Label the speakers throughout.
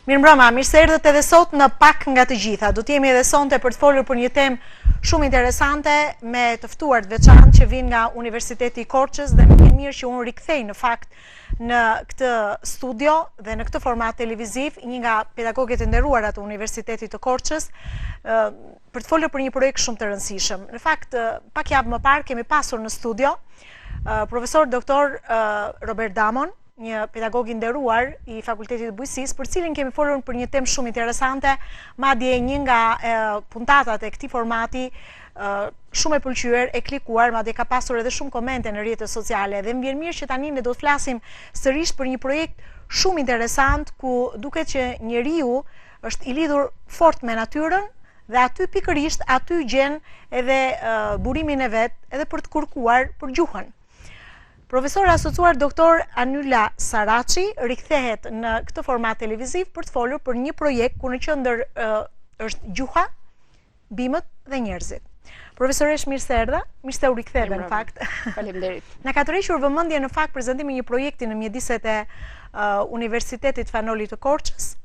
Speaker 1: Mirëmbrëma, mirë se erdhët edhe sot në Pak nga të gjitha. Do t'jemi edhe sonte për të folur për një temë shumë interesante me të ftuar të veçantë që vinë nga Universiteti i Korçës dhe më mirë që unë rikthej në fakt në këtë studio dhe në këtë format televiziv një nga pedagogët e nderuara të Universitetit të Korçës për të folur për një projekt shumë të rëndësishëm. Në fakt, pak javë më parë kemi pasur në studio profesor doktor Robert Damon, një pedagog i nderuar i Fakultetit të Bujqësisë, për cilin kemi folur për një temë shumë interesante, madje një nga puntatat e këtij formati shumë e pëlqyer, e klikuar, madje ka pasur edhe shumë komente në rrjetet sociale. Dhe më vjen mirë që tani ne do të flasim sërish për një projekt shumë interesant ku duket që njeriu është i lidhur fort me natyrën dhe aty pikërisht aty gjen edhe burimin e vet edhe për të kërkuar për gjuhën. Profesor asociuar doktor Anyla Saraçi rikthehet në këtë format televiziv për të folur për një projekt ku në qendër është gjuha, bimët dhe njerëzit. Profesoresh, mirë se erdha, mirë se u riktheve në fakt.
Speaker 2: Faleminderit.
Speaker 1: Na ka tërhequr vëmendje në fakt prezantimi një projekti në mjediset e Universitetit Fanoli të Korçës,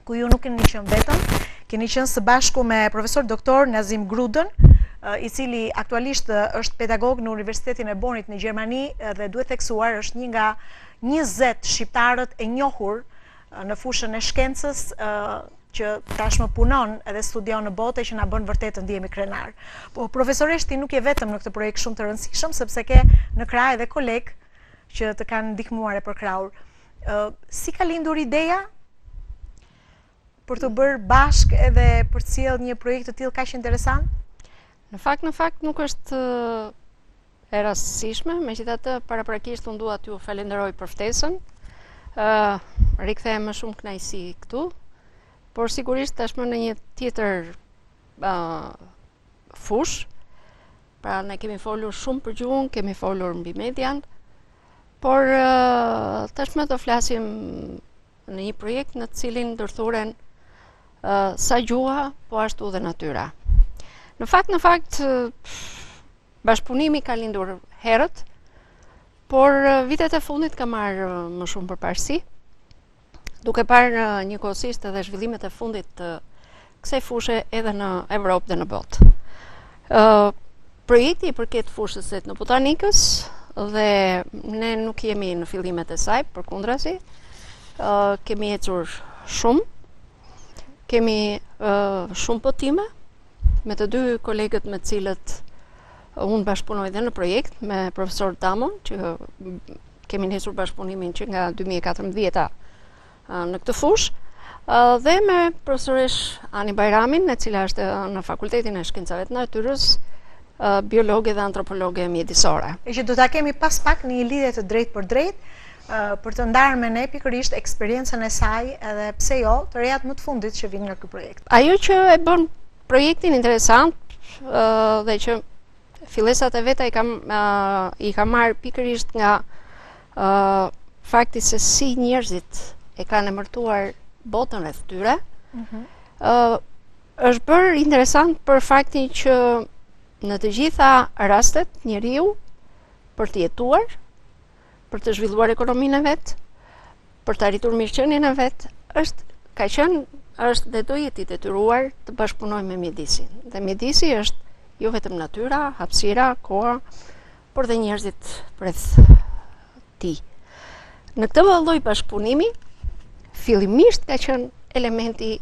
Speaker 1: ku ju nuk keni qenë vetëm, keni qenë së bashku me profesor doktor Nazim Grudën, i cili aktualisht është pedagog në Universitetin e Bonit në Gjermani dhe duhet theksuar është një nga 20 shqiptarët e njohur në fushën e shkencës që tashmë punon edhe studion në botë që na bën vërtet të ndihemi krenar. Po profesoresh, ti nuk je vetëm në këtë projekt shumë të rëndësishëm sepse ke në krah edhe koleg që të kanë ndihmuar e përkrahur. Si ka lindur ideja për të bërë bashk edhe për të sjellë një projekt të tillë kaq interesant?
Speaker 2: Në fakt nuk është e rastësishme, megjithatë paraprakisht unë dua t'ju falenderoj për ftesën. Rikthehem me shumë kënaqësi këtu, por sigurisht tashmë në një tjetër fush. Pra ne kemi folur shumë për gjuhën, kemi folur mbi median, por tashmë do flasim në një projekt në të cilin ndërthuren sa gjuha, po ashtu dhe natyra. Në fakt, bashkëpunimi ka lindur herët, por vitet e fundit ka marrë më shumë përparësi, duke parë njëkohësisht edhe zhvillimet e fundit të kësaj fushe edhe në Evropë dhe në botë. Projekti i përket fushës së etnobotanikës dhe ne nuk jemi në fillimet e saj, përkundrazi, kemi ecur shumë, kemi shumë potime me të dy kolegët me cilët unë bashkëpunoj dhe në projekt, me profesor Damon, që kemi nisur bashkëpunimin që nga 2014 në këtë fush, dhe me profesoresh Ani Bajramin, e cila është në Fakultetin e Shkencave të Natyrës, biologe dhe antropologe mjedisore.
Speaker 1: E që do ta kemi pas pak në një lidhje të drejtë për drejtë, për të ndarë me ne pikërisht eksperiencën e saj edhe pse jo të rejat më të fundit që vinë nga ky projekt.
Speaker 2: Ajo që e bën projektin interesant dhe që fillesat e veta i ka marrë pikërisht nga fakti se si njerëzit e kanë emërtuar botën rreth tyre, është bërë interesant për faktin që në të gjitha rastet njeriu për të jetuar, për të zhvilluar ekonominë e vet, për të arritur mirëqenien e vet, është dhe do jeti detyruar të bashkëpunojë me mjedisin. Dhe mjedisi është jo vetëm natyra, hapësira, koha, por dhe njerëzit rreth tij. Në këtë lloj bashkëpunimi, fillimisht ka qenë elementi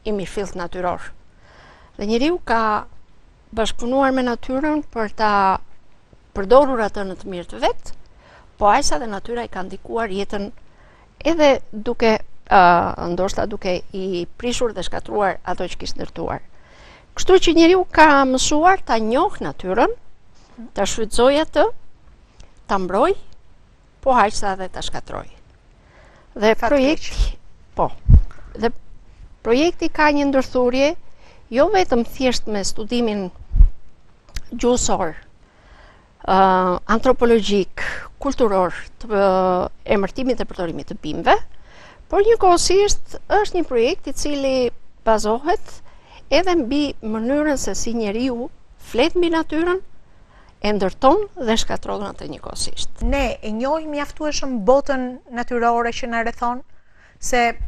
Speaker 2: i mirëfillt natyror. Dhe njeriu ka bashkëpunuar me natyrën për ta përdorur atë në të mirë të vet, po aqsa dhe natyra i ka ndikuar jetën edhe duke ndoshta duke i prishur dhe shkatruar ato që kishte ndërtuar. Kështu që njeriu ka mësuar ta njohë natyrën, ta shfrytëzojë atë, ta mbrojë, po aqsa dhe ta shkatrojë. Dhe projekti ka një ndërthurje jo vetëm thjesht me studimin gjuhësor, antropologjik, kulturor të emërtimit dhe përdorimit të bimëve, por njëkohësisht është një projekt i cili bazohet edhe mbi mënyrën se si njeriu flet mbi natyrën, e ndërton dhe shkatron atë njëkohësisht.
Speaker 1: Ne e njohim mjaftueshëm botën natyrore që na rrethon, se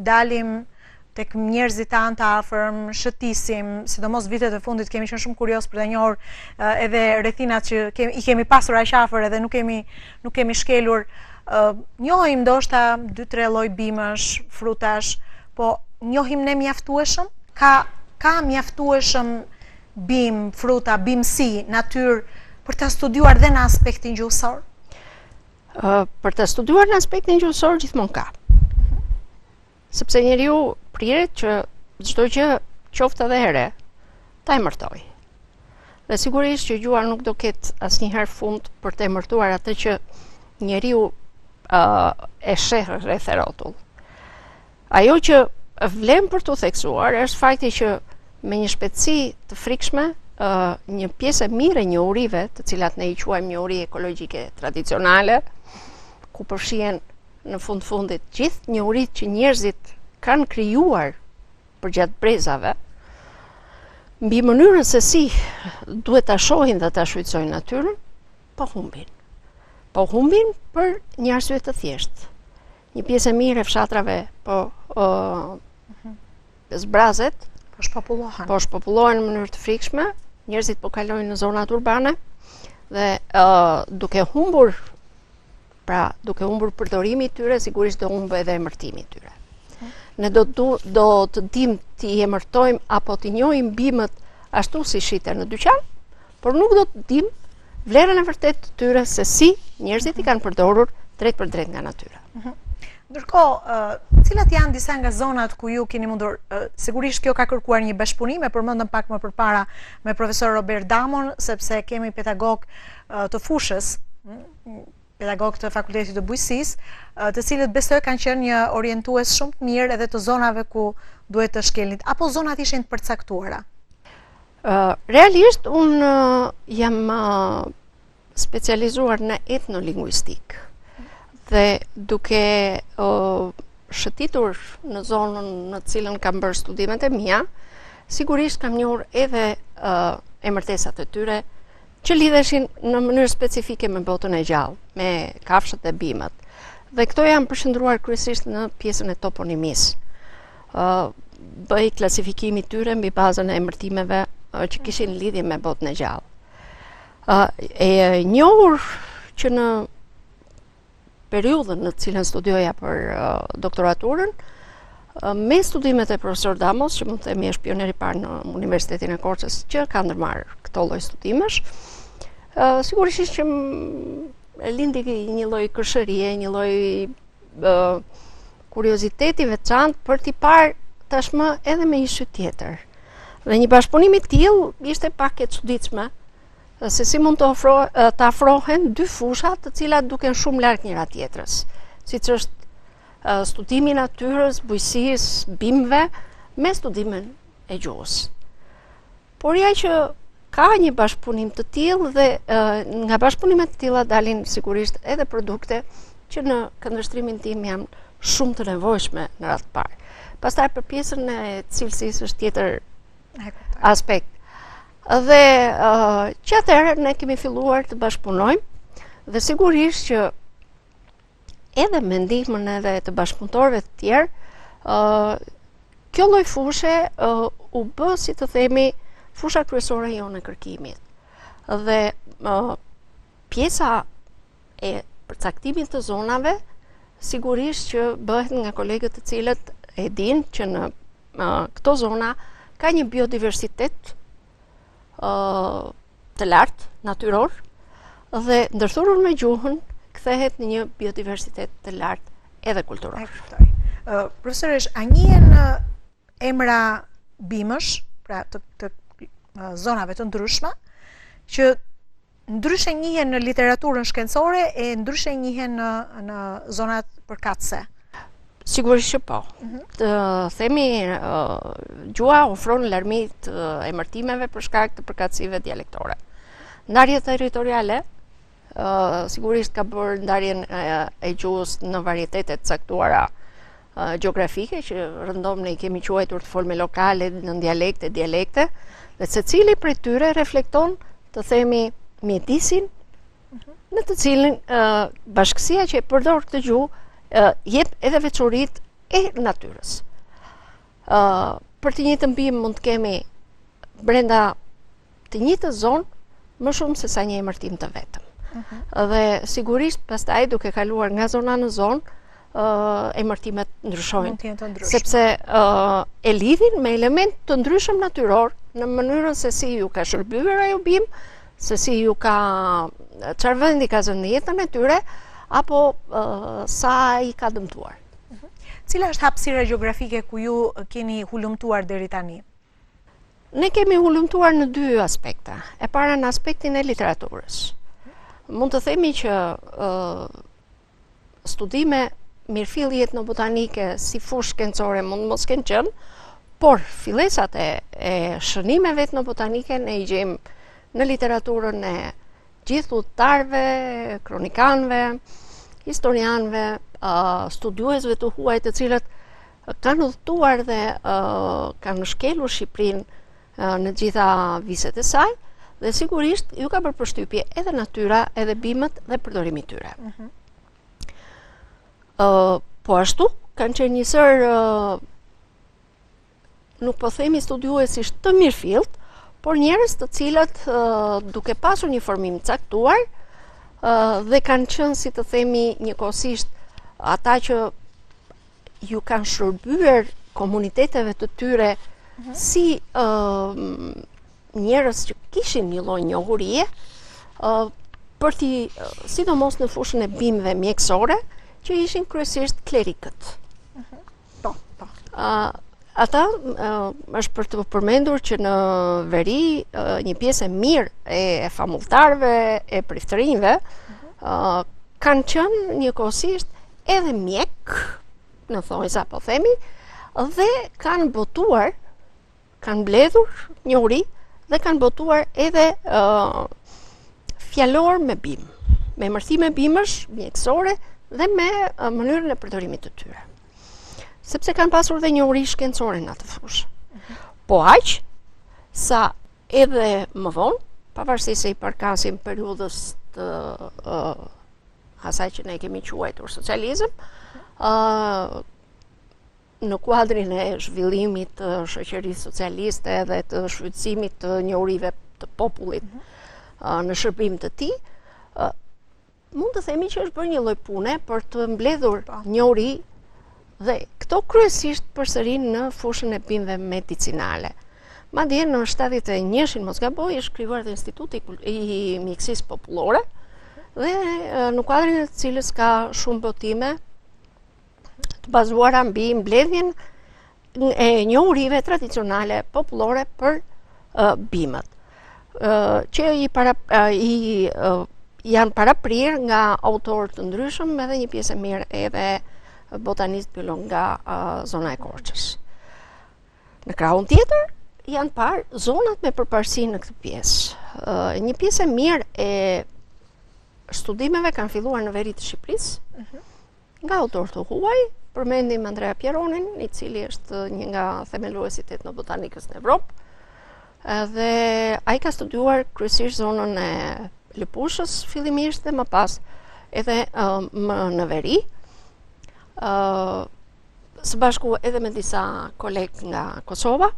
Speaker 1: dalim tek njerëzit tanë të afërm, shëtisim, sidomos vitet e fundit kemi qenë shumë kurios për të njohur edhe rrethinat që i kemi pasur aq afër edhe nuk kemi shkelur. Njohim ndoshta 2-3 lloj bimësh, frutash, po njohim ne mjaftueshëm? Ka mjaftueshëm bim, fruta, bimësi, natyrë për ta studiuar dhe në aspektin gjuhësor?
Speaker 2: Për ta studiuar në aspektin gjuhësor gjithmonë ka. Sepse njeriu priret që çdo gjë qoftë edhe here ta emërtoj. Dhe sigurisht që gjua nuk do ketë asnjëherë fund për të emërtuar atë që njeriu e sheh rreth e rrotull. Ajo që vlen për t'u theksuar është fakti që me një shpejtësi të frikshme një pjesë e mirë e njohurive, të cilat ne i quajmë njohuri ekologjike tradicionale, ku përfshihen në fundit gjithë njohuritë që njerëzit kanë krijuar përgjatë brezave, mbi mënyrën se si duhet ta shohin dhe ta shfrytëzojnë natyrën, po humbin. Po humbin për një arsye të thjeshtë. Një pjesë e mirë e fshatrave zbrazet, po shpopullohen në mënyrë të frikshme, njerëzit po kalojnë në zonat urbane dhe duke humbur përdorimi i tyre, sigurisht do humbë edhe emërtimi i tyre. Ne do të dim t'i emërtojmë apo t'i njohim bimët ashtu si shiten në dyqan, por nuk do të dim vlerën e vërtet të tyre se si njerëzit i kanë përdorur drejt për drejt nga natyra.
Speaker 1: Ndërkohë, cilat janë disa nga zonat ku ju keni mundur, sigurisht kjo ka kërkuar një bashkëpunim, e përmendëm pak më përpara me profesor Robert Damon, sepse kemi pedagog të fushës, pedagog të Fakultetit të Bujqësisë, të cilët besoj kanë qenë një orientues shumë të mirë edhe të zonave ku duhet të shkelnit, apo zonat ishin të përcaktuara?
Speaker 2: Realisht, unë jam specializuar në etnolingvistik dhe duke shëtitur në zonën në cilën kam bërë studimet e mia, sigurisht kam njohur edhe emërtesat e tyre që lidheshin në mënyrë specifike me botën e gjallë, me kafshët e bimët. Dhe këto janë përshëndruar kryesisht në pjesën e toponimisë. Bëj klasifikimi tyre mbi bazën e emërtimeve që kishin lidhje me botën e gjallë. E njohur që në periudhën në cilën studioja për doktoraturën, me studimet e profesor Damos, që mund të themi është pioneri parë në Universitetin e Korçës që ka ndërmarrë këto lloj studimesh, sigurisht që lindi një lloj kërshërie, një lloj kurioziteti veçantë për t'i parë tashmë edhe me një sy tjetër. Dhe një bashkëpunim i tillë ishte pak e çuditshme, se si mund të afrohen dy fusha të cilat duken shumë larg njëra tjetrës, siç është studimi i natyrës, bujqësisë, bimëve me studimin e gjuhës. Por ja që ka një bashkëpunim të tillë dhe nga bashkëpunimet të tilla dalin sigurisht edhe produkte që në këndvështrimin tim janë shumë të nevojshme në radhë të parë. Pastaj për pjesën e cilësisë është tjetër aspekt. Dhe që atëherë ne kemi filluar të bashkëpunojmë dhe sigurisht që edhe me ndihmën edhe të bashkëpunëtorëve të tjerë, kjo lloj fushe u bë, si të themi, fusha kryesore jonë e kërkimit. Dhe pjesa e përcaktimit të zonave sigurisht që bëhet nga kolegët të cilët e dinë që në këto zona ka një biodiversitet të lartë, natyror, dhe ndërthurur me gjuhën kthehet në një biodiversitet të lartë edhe kulturor.
Speaker 1: Profesorish, a njihen emra bimësh, pra të zonave të ndryshme, që ndryshe njihen në literaturën shkencore e ndryshe njihen në zonat përkatëse?
Speaker 2: Sigurisht që po. Të themi, gjua ofron larmi të emërtimeve për shkak të përkatësive dialektore. Ndarja territoriale sigurisht ka bërë ndarjen e gjuhës në varietete të caktuara gjeografike, që rëndom ne i kemi quajtur të folme lokale, në dialekte, dhe secili prej tyre reflekton, të themi, mjedisin në të cilin bashkësia që e përdor këtë gjuhë jep edhe veçoritë e natyrës. Për të njëjtën bimë mund të kemi brenda të njëjtës zonë më shumë se sa një emërtim të vetëm. Dhe sigurisht pastaj duke kaluar nga zona në zonë, emërtimet ndryshojnë, sepse e lidhin me element të ndryshëm natyror në mënyrën se si ju ka shërbyer ajo bimë, se si ju ka çfarë vendi ka zënë në jetën e tyre, apo sa i ka dëmtuar.
Speaker 1: Cila është hapësira gjeografike ku ju keni hulumtuar deri tani?
Speaker 2: Ne kemi hulumtuar në dy aspekte. E para në aspektin e literaturës. Mund të themi që studime mirëfilli etnobotanike si fushë shkencore mund mos kenë qenë, por fillesat e shënimeve etnobotanike ne i gjejmë në literaturën e gjithë udhëtarëve, kronikanëve, historianëve, studiuesve të huaj të cilët kanë udhëtuar dhe kanë shkelur Shqipërinë në gjitha viset e saj, dhe sigurisht ju ka bërë përshtypje edhe natyra, edhe bimët dhe përdorimi i tyre. Po ashtu kanë qenë njësër nuk po themi studiuesisht të mirëfillt, por njerëz të cilët duke pasur një formim caktuar dhe kanë qenë, si të themi, njëkohësisht ata që ju kanë shërbyer komuniteteve të tyre si njerëz që kishin një lloj njohurie, për t'i, sidomos në fushën e bimëve mjekësore, që ishin kryesisht klerikët. Ata është për të përmendur që në veri një pjesë e mirë e famultarëve, e priftërinjve, kanë qenë njëkohësisht edhe mjek, në thonjza po themi, dhe kanë botuar, kanë mbledhur njohuri dhe kanë botuar edhe fjalor me bimë, me emërthime bimësh mjekësore dhe me mënyrën e përdorimit të tyre. Sepse kanë pasur dhe njohuri shkencore në atë fushë. Po aq sa edhe më vonë, pavarësisht se i përkasim periudhës të asaj që ne kemi quajtur socializëm, në kuadrin e zhvillimit të shoqërisë socialiste dhe të shfrytëzimit të njohurive të popullit në shërbim të tij, mund të themi që është bërë një lloj pune për të mbledhur njohuri, dhe këto kryesisht përsërin në fushën e bimëve medicinale. Madje në 71-shin, mos gaboj, është krijuar dhe Instituti i Mjekësisë Popullore, dhe në kuadrin e të cilës ka shumë botime të bazuara mbi mbledhjen e njohurive tradicionale popullore për bimët, që janë paraprirë nga autorë të ndryshëm, edhe një pjesë e mirë edhe botanist biolog nga zona e Korçës. Në krahun tjetër janë parë zonat me përparësi në këtë pjesë. Një pjesë e mirë e studimeve kanë filluar në veri të Shqipërisë, nga autorë të huaj, përmendim Andrea Pieronin, i cili është një nga themeluesit etnobotanikës në Evropë, dhe ai ka studiuar kryesisht zonën e Lipushës fillimisht dhe më pas edhe në veri, së bashku edhe me disa kolegë nga Kosova,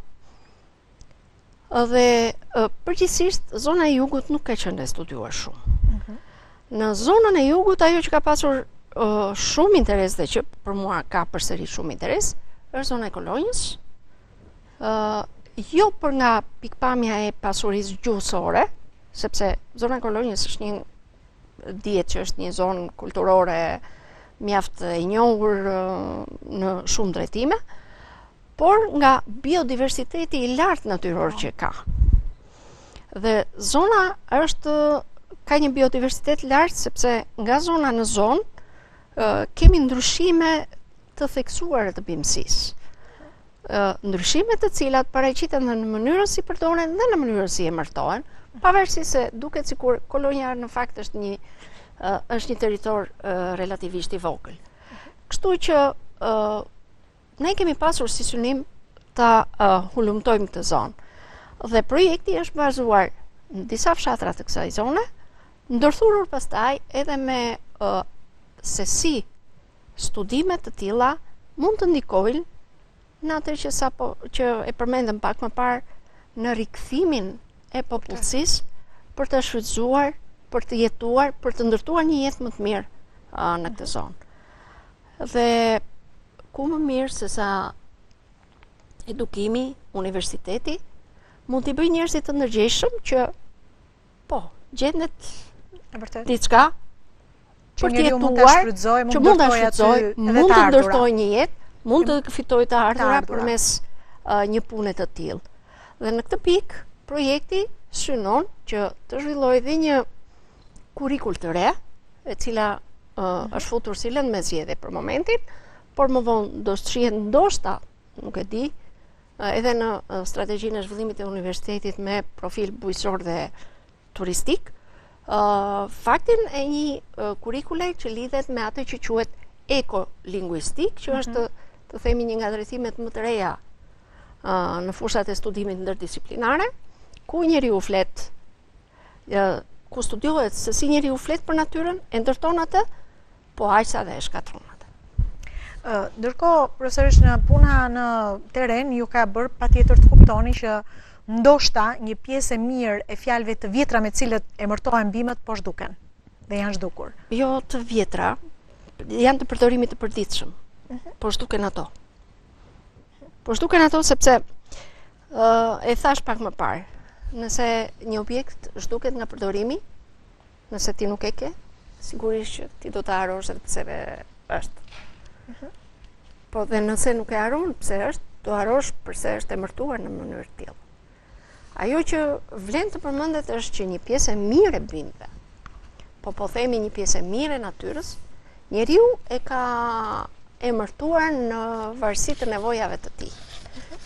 Speaker 2: dhe përgjithsisht zona e jugut nuk ka qenë e studiuar shumë. Në zonën e jugut ajo që ka pasur shumë interes dhe që për mua ka përsëri shumë interes është zona e Kolonjës, jo për nga pikpamja e pasurisë gjuhësore, sepse zona e Kolonjës është dihet që është një zonë kulturore mjaft e njohur në shumë drejtime, por nga biodiversiteti i lartë natyror që ka. Dhe zona ka një biodiversitet lartë, sepse nga zona në zonë kemi ndryshime të theksuara të bimësisë. Ndryshime të cilat paraqiten dhe në mënyrën si përdoren dhe në mënyrën si emërtohen, pavarësisht se duket sikur Kolonja në fakt është një territor relativisht i vogël. Kështu që ne kemi pasur si synim ta hulumtojmë këtë zonë. Dhe projekti është bazuar në disa fshatra të kësaj zone, ndërthurur pastaj edhe me se si studimet të tilla mund të ndikojnë në atë që e përmendëm pak më parë, në rikthimin e popullsisë për të shfrytzuar, për të jetuar, për të ndërtuar një jetë më të mirë në këtë zonë. Dhe ku më mirë se sa edukimi, universiteti, mund t'i bëj njerëzit të ndërgjegjshëm që gjendet diçka
Speaker 1: që
Speaker 2: për të
Speaker 1: njeriu mund ta
Speaker 2: jetuar,
Speaker 1: shfrytëzojë,
Speaker 2: që mund ta shfrytëzojë, mund të ndërtojë një jetë, mund të fitojë të ardhura përmes një pune të tillë. Dhe në këtë pikë, projekti synon që të zhvillojë dhe një kurrikul të re, e cila është futur si lëndë me zgjedhje për momentin, por më vonë do të shihet ndoshta, nuk e di, edhe në strategjinë e zhvillimit të universitetit me profil bujqësor dhe turistik, faktin e një kurrikule që lidhet me atë që quhet ekolinguistik, që është të themi një nga drejtimet më të reja në fushat e studimit ndërdisiplinare, ku njeriu flet, ku studiohet se si njeriu flet për natyrën, e ndërton atë, po aq sa dhe e shkatron atë.
Speaker 1: Ndërkohë, profesorisht, në puna në teren ju ka bërë patjetër të kuptoni që ndoshta një pjesë e mirë e fjalëve të vjetra me cilët emërtohen bimët po zhduken dhe janë zhdukur.
Speaker 2: Jo të vjetra, janë të përdorimit të përditshëm, po zhduken ato. Po zhduken ato sepse e thash pak më parë, nëse një objekt zhduket nga përdorimi, nëse ti nuk e ke, sigurisht që ti do të harosh edhe pse është. Po dhe nëse nuk e haron pse është, do harosh përse është emërtuar në mënyrë të tillë. Ajo që vlen të përmendet është që një pjesë e mirë e bimëve, po themi një pjesë e mirë e natyrës, njeriu e ka emërtuar në varësi të nevojave të tij,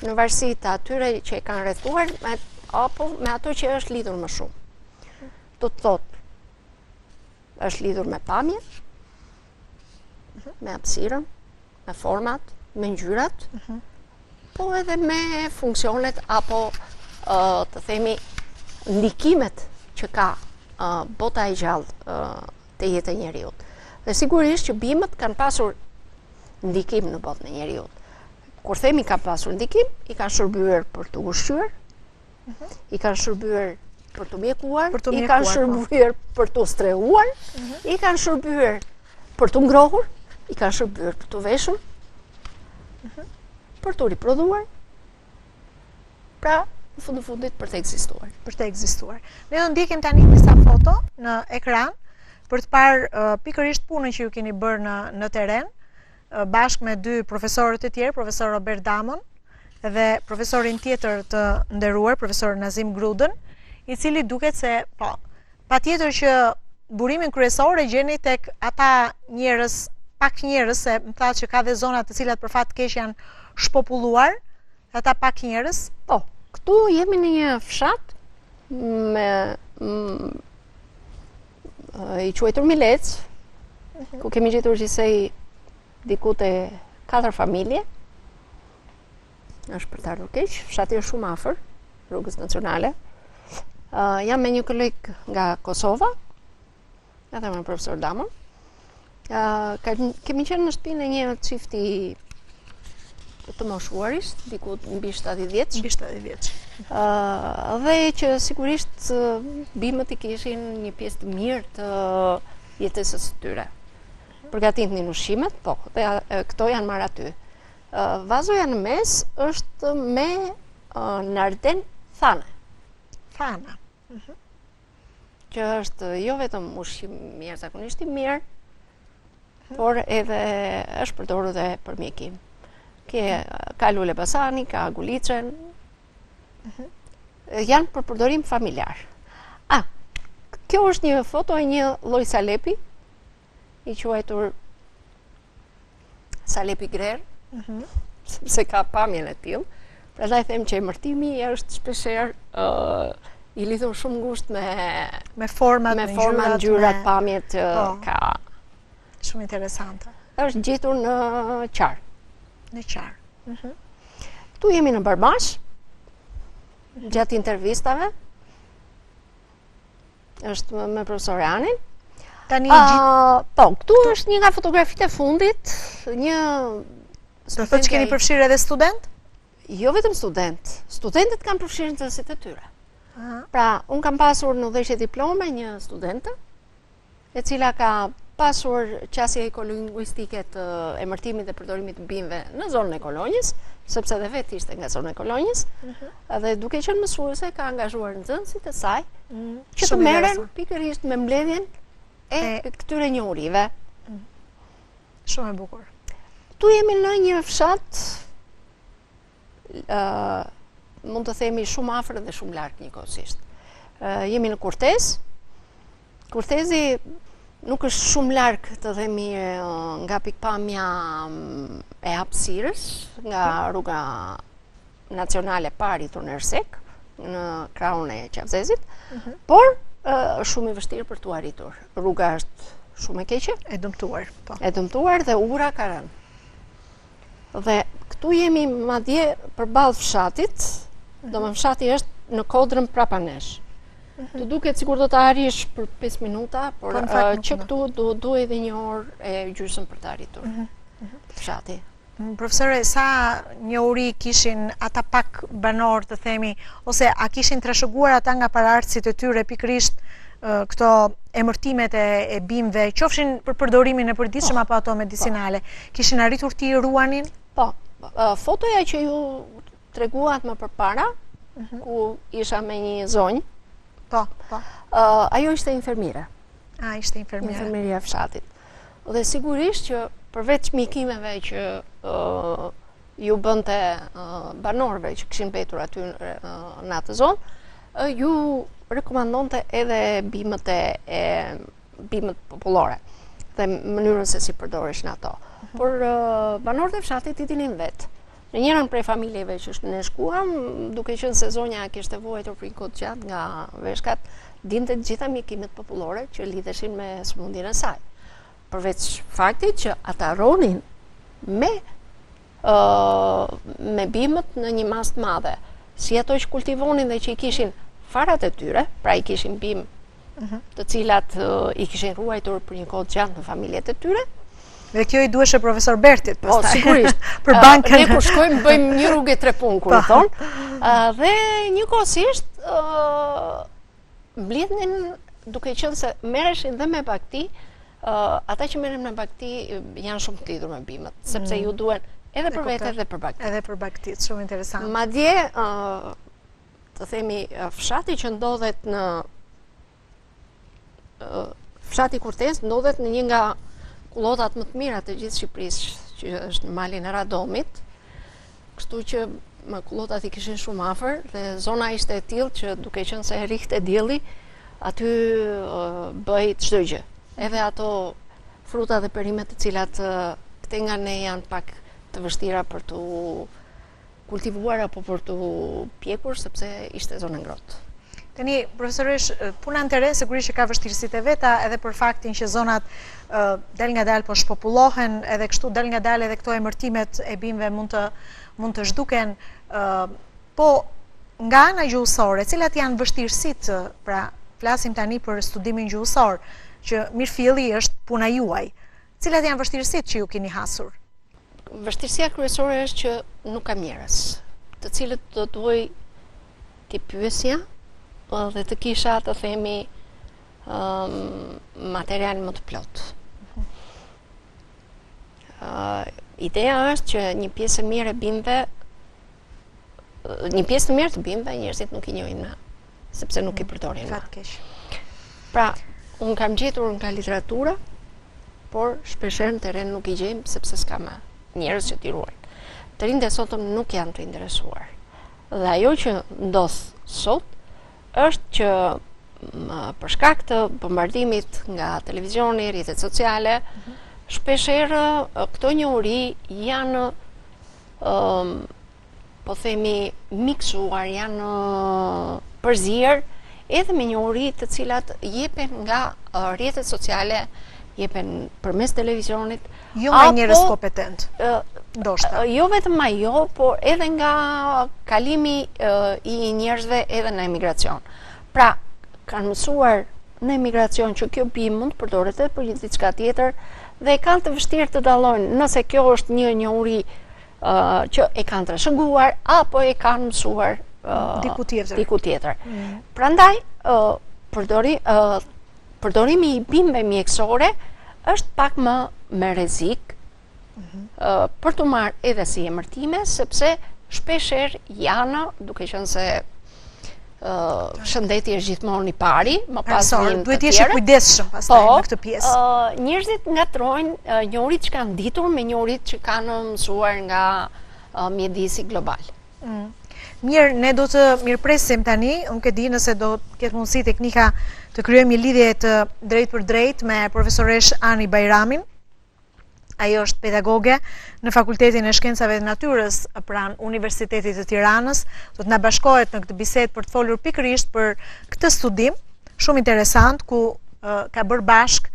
Speaker 2: në varësi të atyre që e kanë rrethuar apo me ato që është lidhur më shumë. Do të thotë, është lidhur me pamjen, me hapësirën, me format, me ngjyrat, po edhe me funksionet apo të themi ndikimet që ka bota e gjallë të jetë e njeriut. Dhe sigurisht që bimët kanë pasur ndikim në botën e njeriut. Kur themi kanë pasur ndikim, i kanë shërbyer për të ushqyer, i kanë shërbyer për të mjekuar, i kanë shërbyer për të strehuar, i kanë shërbyer për të ngrohur, i kanë shërbyer për të veshur, për të riprodhuar. Pra, në fund të fundit për të ekzistuar.
Speaker 1: Për të ekzistuar. Ne do ndjekim tani disa foto në ekran për të parë pikërisht punën që ju keni bërë në teren, bashkë me dy profesorët e tjerë, profesor Robert Damon dhe profesorin tjetër të nderuar, profesor Nazim Grudën, i cili duket se patjetër që burimin kryesor e gjeni tek ata njerëz, pak njerëz, se më thatë që ka dhe zona të cilat për fat keq janë shpopulluar, ata pak njerëz.
Speaker 2: Po, këtu jemi në një fshat me i quajtur Milec, ku kemi gjetur gjithsej diku te 4 familje. Është për të ardhur keq, fshati është shumë afër rrugës nacionale. Jam me një koleg nga Kosova, edhe me profesor Damon. Kemi qenë në shtëpinë e një çifti të moshuaris, diku mbi 70 vjeç.
Speaker 1: Mbi 70 vjeç.
Speaker 2: Dhe që sigurisht bimët i kishin një pjesë të mirë të jetesës së tyre. Përgatitnin ushqimet, po, dhe këto janë marrë aty. Vazoja në mes është me narden thane.
Speaker 1: Thana.
Speaker 2: Që është jo vetëm ushqim jashtëzakonisht i mirë, por edhe është përdorur dhe për mjekim. Ka lule basani, ka gulicën, janë për përdorim familjar. Kjo është një foto e një lloj salepi, i quajtur salepi grer, se ka pamjen e tillë. Prandaj them që emërtimi është shpeshherë i lidhur shumë ngushtë
Speaker 1: me format,
Speaker 2: ngjyrat, pamjet ka.
Speaker 1: Shumë interesante.
Speaker 2: Është gjetur në Qarr.
Speaker 1: Në Qarr.
Speaker 2: Ktu jemi në Barbash, gjatë intervistave, është me profesor Anin. Po, këtu është një nga fotografitë e fundit, një
Speaker 1: Do thotë që keni përfshirë edhe student?
Speaker 2: Jo vetëm student. Studentët kanë përfshirë në nxënësit e tyre. Pra, unë kam pasur në dhëshje diplome një studente, e cila ka pasur qasje ekolingvistike të emërtimit dhe përdorimit të bimëve në zonën e Kolonjës, sepse dhe vetë ishte nga zona e Kolonjës, dhe duke qenë mësuese ka angazhuar nxënësit e saj që të merren pikërisht me mbledhjen e këtyre njohurive.
Speaker 1: Shumë e bukur.
Speaker 2: Tu jemi në një fshat, mund të themi shumë afër dhe shumë larg njëkohësisht. Jemi në Kurtez. Kurtezi nuk është shumë larg të themi nga pikpamja e hapësirës, nga rruga nacionale pari Turnersek, në krahun e Qavzezit, por është shumë i vështirë për tu arritur. Rruga është shumë e keqe,
Speaker 1: e dëmtuar, po.
Speaker 2: E dëmtuar dhe ura ka rënë. Dhe këtu jemi madje përballë fshatit, domethënë fshati është në kodrën prapa nesh. Të duket sikur do të arrish për 5 minuta, por që këtu duhet edhe 1 orë e gjysmë për të arritur. Fshati.
Speaker 1: Profesore, sa njohuri kishin ata pak banor të themi, ose a kishin trashëguar ata nga paraardhësit e tyre pikërisht këto emërtimet e bimëve, qofshin për përdorimin e përditshëm apo ato medicinale, kishin arritur t'i ruanin?
Speaker 2: Po, fotoja që ju treguat më përpara, ku isha me një zonjë,
Speaker 1: po.
Speaker 2: Ajo ishte infermiere.
Speaker 1: Ishte infermiere.
Speaker 2: Infermieria e fshatit. Dhe sigurisht që përveç mikimeve që ju bënte banorëve që kishin mbetur aty në atë zonë, ju rekomandonte edhe bimët popullore dhe mënyrën se si përdoreshin ato. Por banorët e fshatit i dinin vetë. Në njërën prej familjeve që ne shkuam, duke qenë se zonja kishte vuajtur për një kohë të gjatë nga veshkat, dinte të gjitha mjekimet popullore që lidheshin me sëmundjen e saj. Përveç faktit që ata ronin me bimët në një mas të madhe, si ato që kultivonin dhe që i kishin farat e tyre, pra i kishin bimë të cilat i kishin ruajtur për një kohë të gjatë në familjet e tyre.
Speaker 1: Dhe kjo i duhesh e profesor Bertit,
Speaker 2: po, sigurisht.
Speaker 1: Për bankën.
Speaker 2: Ne kur shkojmë bëjmë një rrugë 3 punë, kur i thonë. Dhe njëkohësisht mblidhnin duke qenë se merreshin dhe me bakti, ata që merren me bakti janë shumë të lidhur me bimët, sepse ju duhen edhe për vete dhe për bakti.
Speaker 1: Edhe për baktit, shumë interesant.
Speaker 2: Madje, të themi, fshati që ndodhet në fshati Kurtez ndodhet në një nga kullotat më të mira të gjithë Shqipërisë, që është në malin e Radomit, kështu që kullotat i kishin shumë afër dhe zona ishte e tillë që duke qenë se rrihte dielli, aty bëj çdo gjë. Edhe ato fruta dhe perimet të cilat këte nga ne janë pak të vështira për të kultivuar apo për të pjekur, sepse ishte zonë ngrohtë.
Speaker 1: Tani, profesorish, puna në teren sigurisht që ka vështirësitë e veta edhe për faktin që zonat del nga dalë po shpopullohen, edhe kështu del nga dalë edhe këto emërtimet e bimëve mund të zhduken, po nga ana gjuhësore, cilat janë vështirësitë, pra flasim tani për studimin gjuhësor, që mirëfilli është puna juaj. Cilat janë vështirësitë që ju keni hasur?
Speaker 2: Vështirësia kryesore është që nuk kam njerëz, të cilët do të duaj t'i pyesja dhe të kisha të themi material më të plot. Ideja është që një pjesë e mirë të bimëve njerëzit nuk i njohin, sepse nuk i përdorin. Pra, unë kam gjetur nga literatura, por shpeshherë në teren nuk i gjejmë sepse s'ka më njerëz që t'i ruajnë. Të rinjtë e sotëm nuk janë të interesuar. Dhe ajo që ndodh sot është që për shkak të bombardimit nga televizioni, rrjetet sociale, shpeshherë këto njohuri janë po themi miksuar, janë përzier edhe me njohuri të cilat jepen nga rrjetet sociale, jepen përmes televizionit.
Speaker 1: Jo nga njerëz kompetent. Ndoshta.
Speaker 2: Jo vetëm ajo, por edhe nga kalimi i njerëzve edhe në emigracion. Pra, kanë mësuar në emigracion që kjo bimë mund të përdoret edhe për një diçka tjetër dhe kanë të vështirë të dallojnë nëse kjo është një njohuri që e kanë trashëguar apo e kanë mësuar diku tjetër. Prandaj përdorimi i bimëve mjekësore është pak më rrezik për të marrë edhe si emërtime, sepse shpeshherë janë, duke qenë se shëndeti është gjithmonë i pari, më pas vijnë të tjerë.
Speaker 1: Duhet jesh i kujdesshëm pastaj në këtë pjesë.
Speaker 2: Njerëzit ngatrojnë njohurit që kanë ditur me njohurit që kanë mësuar nga mjedisi global.
Speaker 1: Mirë, ne do të mirëpresim tani, unë ke di nëse do të ketë mundësi teknika të kryojmë një lidhje të drejt për drejt me profesoresh Ani Bajramin. Ajo është pedagoge në Fakultetin e Shkencave dhe Natyrës pranë Universitetit të Tiranës. Do të na bashkohet në këtë bisedë për të folur pikërisht për këtë studim, shumë interesant, ku ka bërë bashk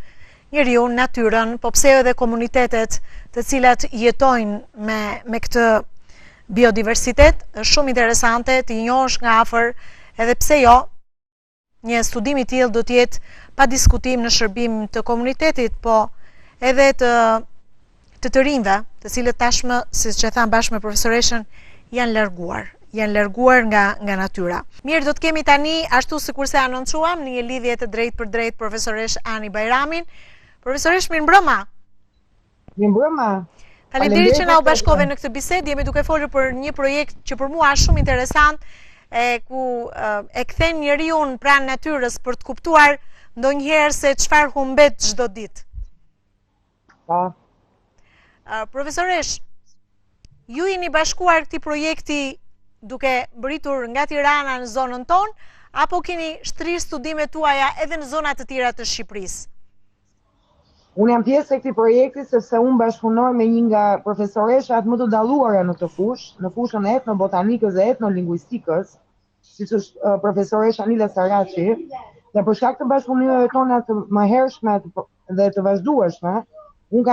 Speaker 1: njeriu, natyrën, po pse edhe komunitetet të cilat jetojnë me këtë biodiversitet, është shumë interesante të njohësh nga afër, edhe pse jo, një studim i tillë do të jetë pa diskutim në shërbim të komunitetit, po edhe të rinjve, të cilët tashmë, siç e tham bashkë me profesoreshën, janë larguar nga natyra. Mirë, do të kemi tani, ashtu sikurse anoncuam, në një lidhje të drejtë për drejtë profesoresh Ani Bajramin. Profesoresh, mirëmbrëma.
Speaker 3: Mirëmbrëma.
Speaker 1: Faleminderit që na u bashkove në këtë bisedë. Jemi duke folur për një projekt që për mua është shumë interesant, ku e kthen njeriu pranë natyrës për të kuptuar ndonjëherë se çfarë humbet çdo ditë.
Speaker 3: Po.
Speaker 1: Profesoresh, ju jeni bashkuar këtij projekti duke mbërritur nga Tirana në zonën tonë, apo keni shtrirë studimet tuaja edhe në zona të tjera të Shqipërisë?
Speaker 3: Unë jam pjesë e këtij projekti sepse unë bashkëpunoj me një nga profesoreshat më të dalluara në këtë fushë, në fushën e etnobotanikës dhe etnolingvistikës, siç është profesoresha Anila Saraçi, dhe për shkak të bashkëpunimeve tona të mëhershme dhe të vazhdueshme, unë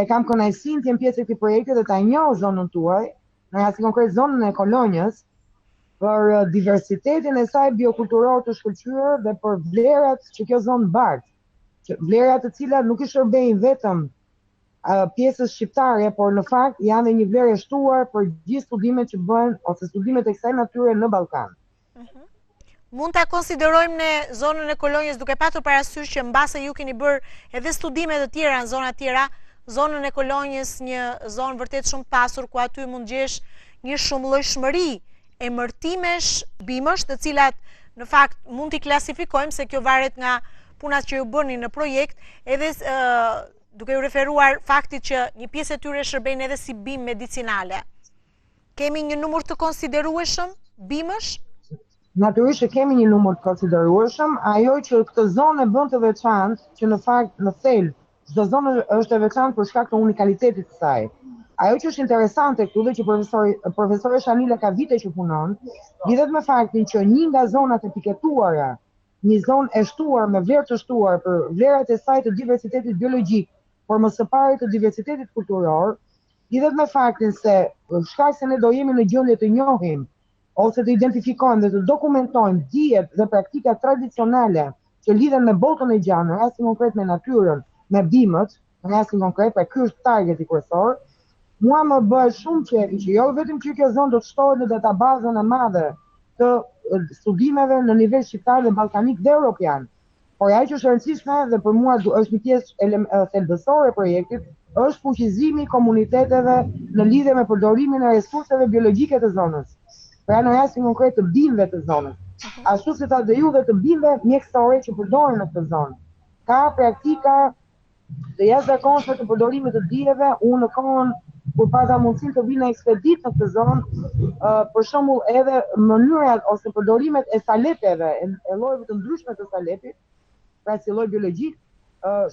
Speaker 3: kam kënaqësinë të jem pjesë e këtij projekti dhe ta njoh zonën tuaj, në rastin konkret zonën e Kolonjës, për diversitetin e saj biokulturor të shkëlqyer dhe për vlerat që kjo zonë bart. Vlerat të cilat nuk i shërbejnë vetëm pjesës shqiptare, por në fakt janë një vlerë e shtuar për gjithë studimet që bëhen ose studimet e kësaj natyre në Ballkan.
Speaker 1: Mund ta konsiderojmë ne zonën e Kolonjës, duke patur parasysh që mbase ju keni bërë edhe studime të tjera në zona të tjera, zonën e Kolonjës një zonë vërtet shumë pasur, ku aty mund gjesh një shumëllojshmëri emërtimesh, bimësh, të cilat në fakt mund t'i klasifikojmë, se kjo varet nga punat që ju bëni në projekt, edhe duke u referuar faktit që një pjesë e tyre shërbejnë edhe si bimë medicinale. Kemi një numër të konsiderueshëm bimësh?
Speaker 3: Natyrisht që kemi një numër të konsiderueshëm, ajo që këtë zonë e bën të veçantë, që në fakt në thelb çdo zonë është e veçantë për shkak të unikalitetit të saj. Ajo që është interesante këtu dhe që profesoresha Anila ka vite që punon, lidhet me faktin që një nga zonat e piketuara, një zonë e shtuar me vlerë të shtuar për vlerat e saj të diversitetit biologjik, por më së pari të diversitetit kulturor, lidhet me faktin se shkak se ne do jemi në gjendje të njohim ose të identifikojmë dhe të dokumentojmë dijet dhe praktikat tradicionale që lidhen me botën e gjanë, në rastin konkret me natyrën, me bimët, në rastin konkret, pra ky është targeti kryesor. Mua më bëhet shumë qefi që jo vetëm që kjo zonë do të shtohet në databazën e madhe të studimeve në nivel shqiptar dhe ballkanik dhe europian, por ajo që është e rëndësishme dhe për mua është një pjesë thelbësore e projektit, është fuqizimi i komuniteteve në lidhje me përdorimin e resurseve biologjike të zonës. Pra në rastin konkret të bimëve të zonës, ashtu si ta dhe ju dhe të bimëve mjekësore që përdoren në këtë zonë. Ka praktika të jashtëzakonshme të përdorimit të dijeve. Unë në kohën kur pata mundësinë të vi në ekspedit në këtë zonë, për shembull edhe mënyrat ose përdorimet e salepeve, e llojeve të ndryshme të salepit, pra si lloj biologjik,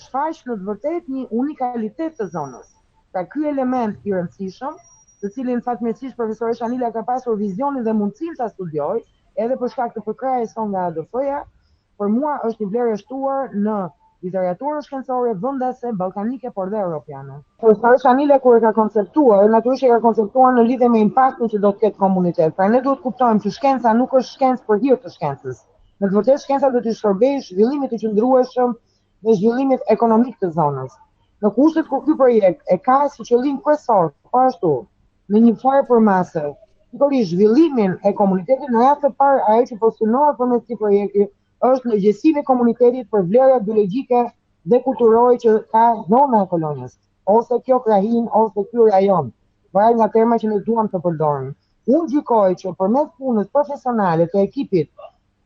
Speaker 3: shfaq në të vërtetë një unikalitet të zonës. Pra ky element i rëndësishëm, të cilin fatmirësisht profesoresha Anila ka pasur vizionin dhe mundësinë ta studioj, edhe për shkak të përkrahjes son nga ADF-ja, për mua është një vlerë e shtuar në literaturën shkencore vendase, ballkanike, por dhe europiane. Profesoresha Anila kur e ka konceptuar, natyrisht e ka konceptuar në lidhje me impaktin që do të ketë komunitet. Pra ne duhet kuptojmë që shkenca nuk është shkencë për hir të shkencës. Në të vërtetë shkenca do të shërbejë zhvillimit të qëndrueshëm dhe zhvillimit ekonomik të zonës. Në kushtet kur ky projekt e ka si qëllim kryesor, po ashtu, në një farë përmase, pikërisht zhvillimin e komunitetit, në radhë të parë ajo që postulohet përmes këtij projekti është ndërgjegjësia e komunitetit për vlera biologjike dhe kulturore që ka zona e kolonjës, ose kjo krahin, ose ky rajon, varet nga terma që ne duam të përdorim. Unë gjykoj që përmes punës profesionale të ekipit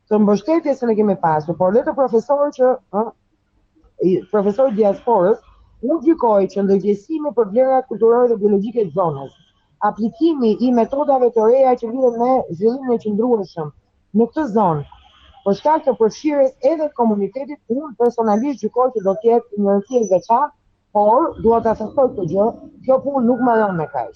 Speaker 3: të mbështetjes që ne kemi pasur, por dhe të profesorë diasporës, unë gjykoj që ndërgjegjësimi për vlerat kulturore dhe biologjike të zonës, aplikimi i metodave të reja që lidhen me zhvillimin e qëndrueshëm në këtë zonë, për shkak të përfshirjes edhe të komunitetit, unë personalisht gjykoj që do të jetë një rëndësi e veçantë, por dua ta theksoj këtë gjë, kjo punë nuk mbaron me kaq.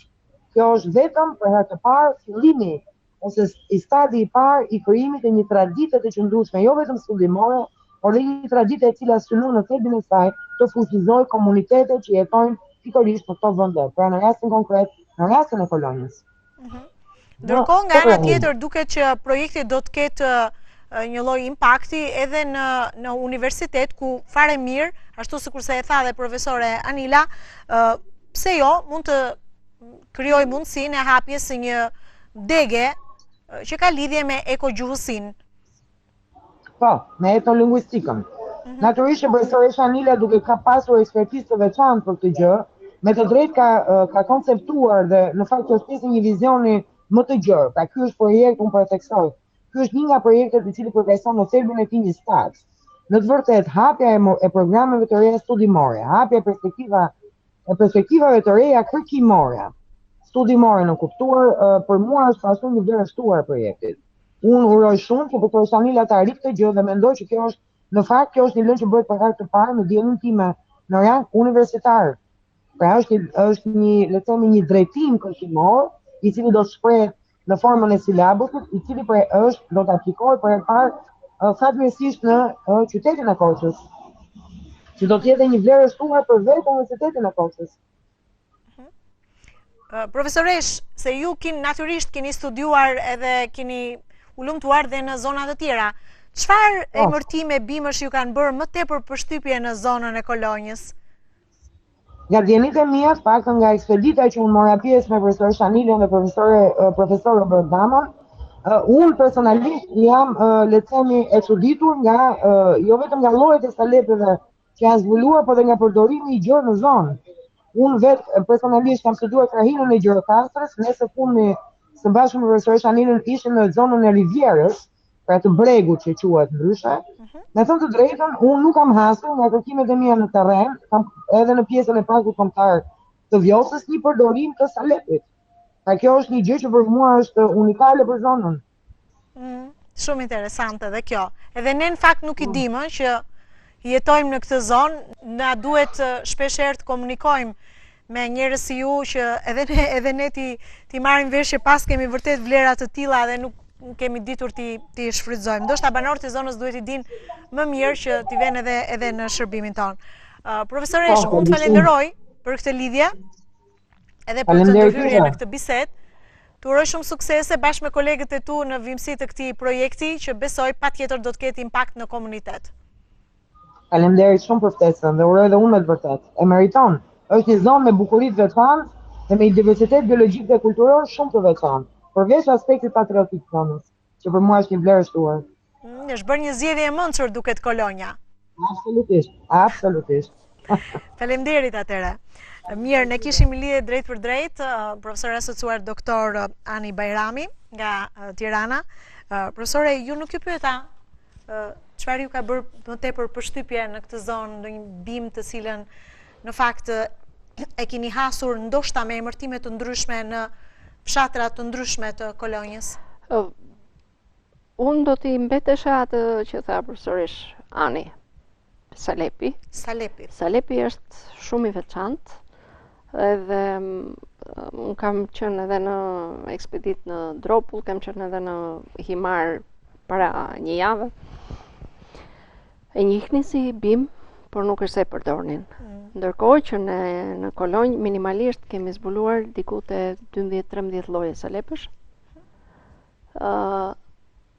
Speaker 3: Kjo është vetëm për herë të parë fillimi ose i stadi i parë i krijimit të një tradite të qëndrueshme, jo vetëm studimore, por dhe një tradite e cila synon në thelbin e saj të fuqizojë komunitetet që jetojnë pikërisht në këto vende, pra në rastin konkret, në rastin e kolonjës.
Speaker 1: Ndërkohë, nga ana tjetër, duket që projekti do të ketë një lloj impakti edhe në universitet, ku fare mirë, ashtu sikurse e tha dhe profesore Anila, pse jo, mund të krijoj mundësinë e hapjes së një dege që ka lidhje me ekogjuhësinë.
Speaker 3: Po, me etnolingvistikën. Natyrisht profesoresha Anila, duke ka pasur ekspertizë të veçantë për këtë gjë, me të drejtë ka konceptuar dhe në fakt është pjesë e një vizioni më të gjerë. Pra ky është projekt, unë po e theksoj. Ky është një nga projektet i cili përfaqëson në thelbin e tij një staz. Në të vërtetë, hapja e programeve të reja studimore, hapja e perspektivave të reja kërkimore, studimore në kuptuar, për mua është ashtu një vlerë shtuar e projektit. Unë uroj shumë që profesorja Anila ta arrijë këtë gjë dhe mendoj që kjo është një lëndë që bëhet për herë të parë në diellin time në rang universitar. Pra është një, le të themi, një drejtim kërkimor i cili do të shprehet në formën e silabusit, i cili do të aplikohet për herë të parë fatmirësisht në qytetin e Korçës, që do të jetë një vlerë shtuar për vetë Universitetin e Korçës.
Speaker 1: Profesoresh, se ju natyrisht keni studiuar edhe keni ulumtuar dhe në zonat të tjera, çfarë emërtime bimësh ju kanë bërë më tepër përshtypje në zonën e kolonjës?
Speaker 3: Nga djenit e mia, paktën nga ekspedita që unë mora pjesë me profesor Shanilën dhe profesor Robert Damon, unë personalisht jam, le të themi, e çuditur nga jo vetëm nga llojet e salepeve që janë zbuluar, por dhe nga përdorimi i gjerë në zonë. Unë vetë personalisht kam studiuar krahinën e Gjirokastrës, ne së fundmi së bashku me profesor Shanilën ishim në zonën e Rivierës, pra të bregut që quhet ndryshe. Me thënë të drejtën, unë nuk kam hasur nga kërkimet e mia në terren, kam edhe në pjesën e parkut kombëtar të Vjosës një përdorim të salepit. Pra kjo është një gjë që për mua është unikale për zonën.
Speaker 1: Shumë interesante dhe kjo. Edhe ne në fakt nuk i dimë që jetojmë në këtë zonë, na duhet shpeshherë të komunikojmë me njerëz si ju që edhe ne ti marrim vesh që pas kemi vërtet vlera të tilla dhe nuk kemi ditur ti shfrytëzojmë. Ndoshta banorët e zonës duhet i dinë më mirë që ti vjen edhe në shërbimin ton. Profesoresh, unë të falenderoj për këtë lidhje, edhe për të ndërhyrje në këtë bisedë. Të uroj shumë suksese bashkë me kolegët e tu në vimësi të këtij projekti që besoj patjetër do të ketë impakt në komunitet.
Speaker 3: Faleminderit shumë për ftesën dhe uroj edhe unë me të vërtetë. E meriton. Është një zonë me bukuritë veçantë dhe me një diversitet biologjik dhe kulturor shumë të veçantë. Përveç aspektit patriotik të zonës, që për mua është një vlerë shtuar.
Speaker 1: Është bërë një zgjedhje e mençur duket kolonja.
Speaker 3: Absolutisht.
Speaker 1: Faleminderit atëre. Mirë, ne kishim lidhje drejt për drejt, profesor asociuar doktor Ani Bajrami nga Tirana. Profesore, ju nuk ju pyeta çfarë ju ka bërë më tepër përshtypje në këtë zonë, në një bimë të cilën në fakt e keni hasur ndoshta me emërtime të ndryshme në fshatra të ndryshme të kolonjës?
Speaker 2: Unë do t'i mbetesha atë që tha profesorish Ani, Salepi. Salepi është shumë i veçantë, edhe unë kam qenë edhe në ekspedit në Dropull, kam qenë edhe në Himar para një jave. E njihni si bim, por nuk është se përdornin. Ndërkohë që në kolonjë minimalisht kemi zbuluar diku te 12-13 lloje salepësh,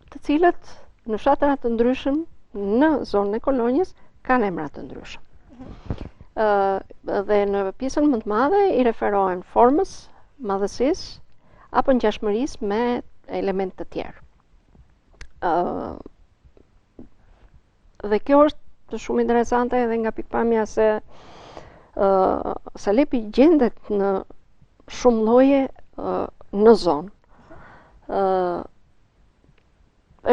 Speaker 2: të cilët në fshatëra të ndryshëm në zonën e kolonjës kanë emra të ndryshëm. Dhe në pjesën më të madhe i referohen formës, madhësisë apo ngjashmërisë me elemente të tjerë. Dhe kjo është shumë interesante edhe nga pikpamja se Salepi gjendet në shumë lloje në zonë.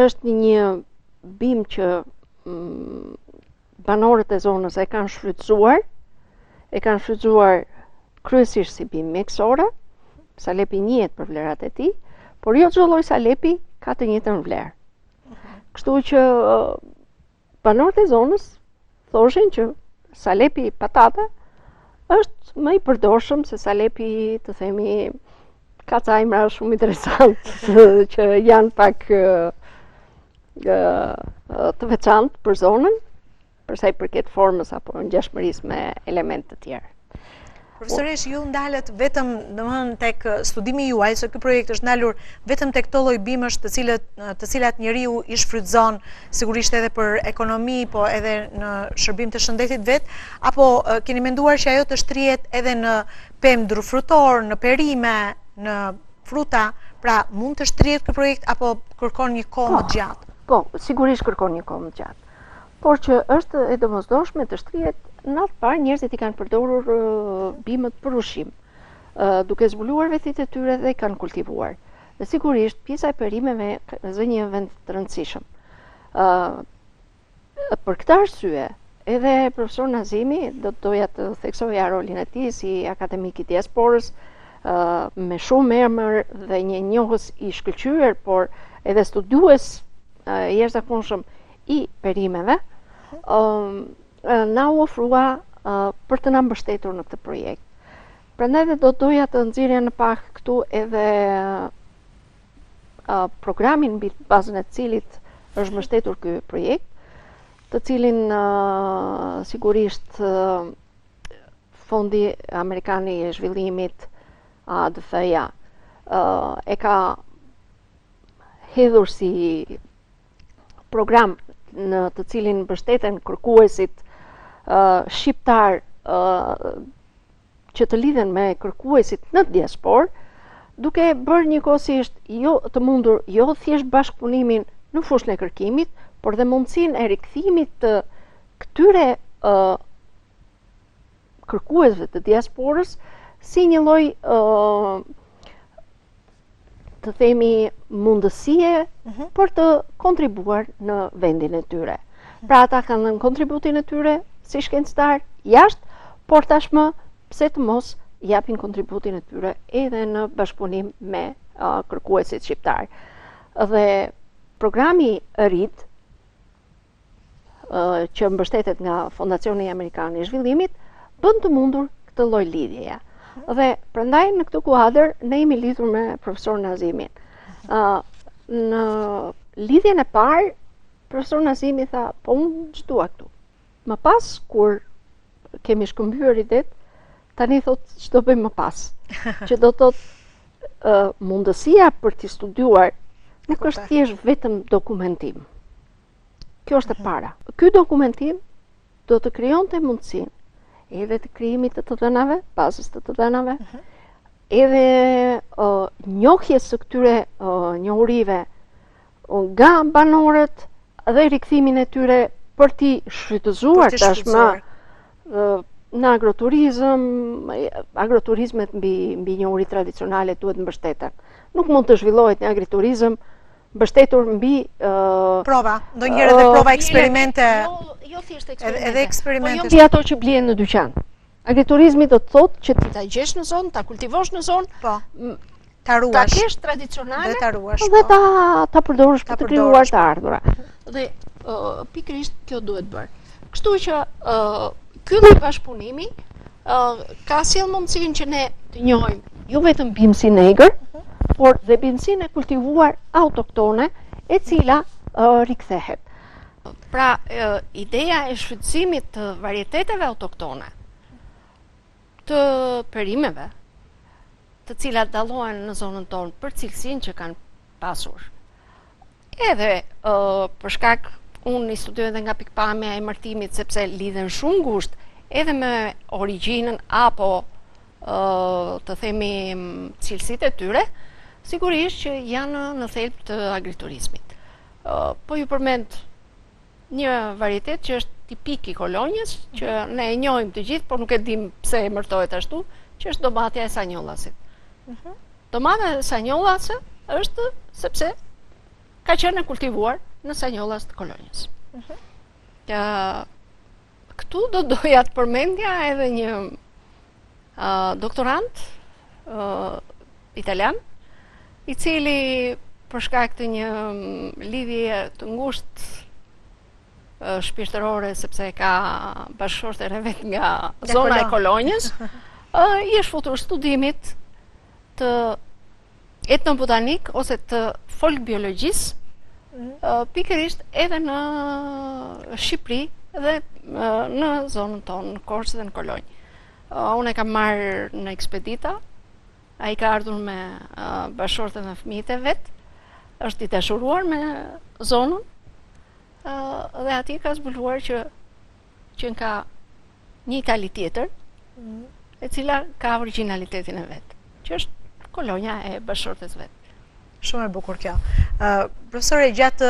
Speaker 2: Është një bim që banorët e zonës e kanë shfrytzuar kryesisht si bim mjekësore. Salepi njihet për vlerat e tij, por jo çdo lloj salepi ka të njëjtën vlerë. Kështu që banorët e zonës thoshin që salepi patate është më i përdorshëm se salepi, të themi, ka ca emra shumë interesant që janë pak të veçantë për zonën, për sa i përket formës apo ngjashmërisë me elemente të tjerë.
Speaker 1: Profesoresh, ju ndalet vetëm, domethënë, tek studimi juaj, se ky projekt është ndalur vetëm tek këto lloj bimësh të cilat njeriu i shfrytëzon sigurisht edhe për ekonomi, po edhe në shërbim të shëndetit vet, apo keni menduar që ajo të shtrihet edhe në pemë drufrutor, në perime, në fruta, pra mund të shtrihet ky projekt apo kërkon një kohë më të gjatë?
Speaker 2: Po, sigurisht kërkon një kohë më të gjatë. Por që është e domosdoshme të shtrihet. Në atë parë njerëzit i kanë përdorur bimët për ushqim, duke zbuluar vetit e tyre dhe i kanë kultivuar. Dhe sigurisht pjesa e perimeve zë një vend të rëndësishëm. Për këtë arsye, edhe profesor Nazimi do të doja të theksoja rolin e tij si akademik i diasporës, me shumë emër dhe një njohës i shkëlqyer, por edhe studiues i jashtëzakonshëm i perimeve, na u ofrua për të na mbështetur në këtë projekt. Prandaj dhe do doja të nxjerrja në pak këtu edhe programin mbi bazën e cilit është mbështetur ky projekt, të cilin sigurisht Fondi Amerikan i Zhvillimit, ADF-ja, e ka hedhur si program në të cilin mbështeten kërkuesit shqiptar që të lidhen me kërkuesit në diasporë, duke bërë njëkohësisht jo të mundur jo thjesht bashkëpunimin në fushën e kërkimit, por dhe mundësinë e rikthimit të këtyre kërkuesve të diasporës si një lloj të themi mundësie për të kontribuar në vendin e tyre. Pra ata kanë dhënë kontributin e tyre si shkencëtar jashtë, por tashmë pse të mos japin kontributin e tyre edhe në bashkëpunim me kërkuesit shqiptar. Dhe programi RIT, që mbështetet nga Fondacioni Amerikan i Zhvillimit, bën të mundur këtë lloj lidhjeje. Dhe prandaj në këtë kuadër ne jemi lidhur me profesor Nazimin. Në lidhjen e parë, profesor Nazimi tha, po unë ç'dua këtu. Më pas, kur kemi shkëmbyer idet, tani thot ç'do bëjmë më pas. Që do thotë mundësia për të studiuar nuk është thjesht vetëm dokumentim. Kjo është e para. Ky dokumentim do të krijonte mundësinë edhe të krijimit të dhënave, bazës të dhënave, edhe njohjes së këtyre njohurive nga banorët dhe rikthimin e tyre për t'i shfrytëzuar tashmë në agroturizmet mbi njohuri tradicionale duhet mbështeten. Nuk mund të zhvillohet një agriturizëm mbështetur mbi
Speaker 1: prova, ndonjëherë edhe prova eksperimente.
Speaker 2: Jo thjesht eksperimente.
Speaker 1: Edhe eksperimente.
Speaker 2: Po jo mbi ato që blihen në dyqan. Agriturizmi do të thotë që ti ta gjesh në zonë, ta kultivosh në zonë,
Speaker 1: po. Ta ruash.
Speaker 2: Ta kesh tradicionale
Speaker 1: dhe ta ruash.
Speaker 2: Dhe ta përdorësh për të krijuar të ardhura. Dhe pikërisht kjo duhet bërë. Kështu që ky lloj bashkëpunimi ka sjell mundësinë që ne të njohim jo vetëm bimësi negër, por dhe bimësinë e kultivuar autoktone, e cila rikthehet. Pra, ideja e shfrytëzimit të varieteteve autoktone, të perimeve, të cilat dallohen në zonën tonë për cilësinë që kanë pasur, edhe për shkak unë i studioj edhe nga pikpamja e emërtimit sepse lidhen shumë ngushtë edhe me origjinën apo të themi cilësitë e tyre, sigurisht që janë në thelb të agriturizmit. Po ju përmend një varietet që është tipik i Kolonjës, që ne e njohim të gjithë, por nuk e dim pse emërtohet ashtu, që është domatja e Sanjollasit. Domata e Sanjollasit është sepse ka qenë e kultivuar në Sanjollas të Kolonjës. Këtu do doja të përmendja edhe një doktorant italian, i cili për shkak të një lidhje të ngushtë shpirtërore, sepse ka bashkëshorten e vet nga zona e Kolonjës, i është futur studimit të etnobotanik ose të folkbiologjisë, pikërisht edhe në Shqipëri dhe në zonën tonë, në Korçë dhe në Kolonjë. Unë e kam marrë në ekspedita, ai ka ardhur me bashkëshorten dhe fëmijët e vet, është i dashuruar me zonën, dhe ati ka zbuluar që ka një Itali tjetër, e cila ka originalitetin e vet, që është Kolonja e bashkëshortes vet.
Speaker 1: Shumë e bukur kjo. Profesore, gjatë